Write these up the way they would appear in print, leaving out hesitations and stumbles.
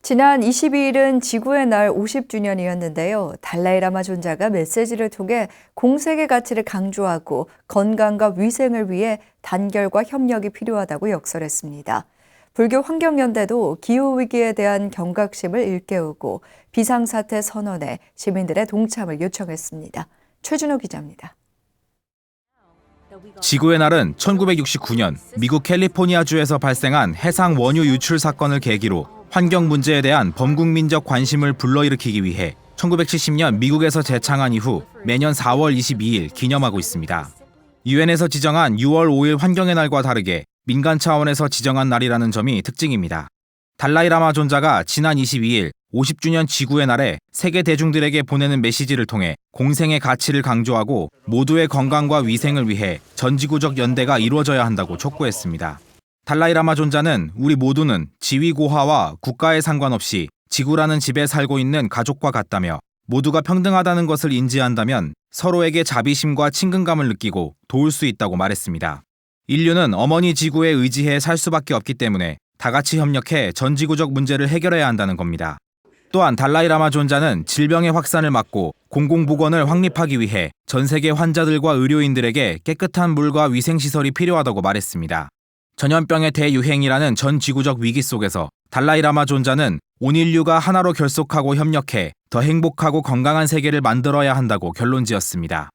지난 22일은 지구의 날 50주년이었는데요. 달라이라마 존자가 메시지를 통해 공생의 가치를 강조하고 건강과 위생을 위해 단결과 협력이 필요하다고 역설했습니다. 불교 환경연대도 기후위기에 대한 경각심을 일깨우고 비상사태 선언에 시민들의 동참을 요청했습니다. 최준호 기자입니다. 지구의 날은 1969년 미국 캘리포니아주에서 발생한 해상 원유 유출 사건을 계기로 환경 문제에 대한 범국민적 관심을 불러일으키기 위해 1970년 미국에서 재창한 이후 매년 4월 22일 기념하고 있습니다. 유엔에서 지정한 6월 5일 환경의 날과 다르게 민간 차원에서 지정한 날이라는 점이 특징입니다. 달라이라마 존자가 지난 22일 50주년 지구의 날에 세계 대중들에게 보내는 메시지를 통해 공생의 가치를 강조하고 모두의 건강과 위생을 위해 전지구적 연대가 이루어져야 한다고 촉구했습니다. 달라이라마 존자는 우리 모두는 지위고하와 국가에 상관없이 지구라는 집에 살고 있는 가족과 같다며 모두가 평등하다는 것을 인지한다면 서로에게 자비심과 친근감을 느끼고 도울 수 있다고 말했습니다. 인류는 어머니 지구에 의지해 살 수밖에 없기 때문에 다 같이 협력해 전지구적 문제를 해결해야 한다는 겁니다. 또한 달라이라마 존자는 질병의 확산을 막고 공공보건을 확립하기 위해 전 세계 환자들과 의료인들에게 깨끗한 물과 위생시설이 필요하다고 말했습니다. 전염병의 대유행이라는 전 지구적 위기 속에서 달라이라마 존자는 온 인류가 하나로 결속하고 협력해 더 행복하고 건강한 세계를 만들어야 한다고 결론지었습니다.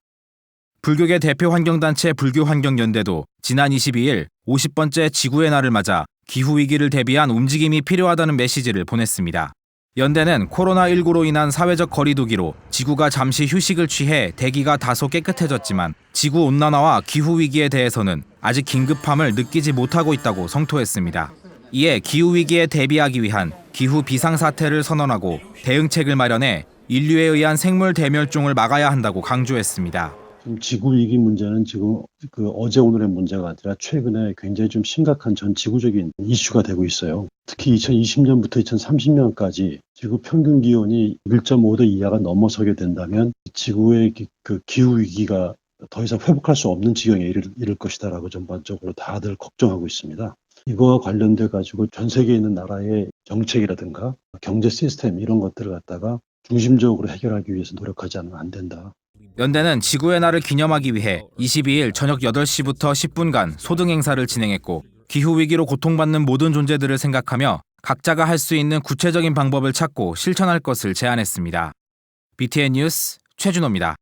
불교계 대표 환경단체 불교환경연대도 지난 22일 50번째 지구의 날을 맞아 기후위기를 대비한 움직임이 필요하다는 메시지를 보냈습니다. 연대는 코로나19로 인한 사회적 거리두기로 지구가 잠시 휴식을 취해 대기가 다소 깨끗해졌지만 지구온난화와 기후위기에 대해서는 아직 긴급함을 느끼지 못하고 있다고 성토했습니다. 이에 기후위기에 대비하기 위한 기후 비상사태를 선언하고 대응책을 마련해 인류에 의한 생물 대멸종을 막아야 한다고 강조했습니다. 지구 위기 문제는 지금 어제 오늘의 문제가 아니라 최근에 굉장히 좀 심각한 전 지구적인 이슈가 되고 있어요. 특히 2020년부터 2030년까지 지구 평균 기온이 1.5도 이하가 넘어서게 된다면 지구의 그 기후 위기가 더 이상 회복할 수 없는 지경에 이를 것이다라고 전반적으로 다들 걱정하고 있습니다. 이거와 관련돼 가지고 전 세계에 있는 나라의 정책이라든가 경제 시스템 이런 것들을 갖다가 중심적으로 해결하기 위해서 노력하지 않으면 안 된다. 연대는 지구의 날을 기념하기 위해 22일 저녁 8시부터 10분간 소등 행사를 진행했고 기후위기로 고통받는 모든 존재들을 생각하며 각자가 할 수 있는 구체적인 방법을 찾고 실천할 것을 제안했습니다. BTN 뉴스 최준호입니다.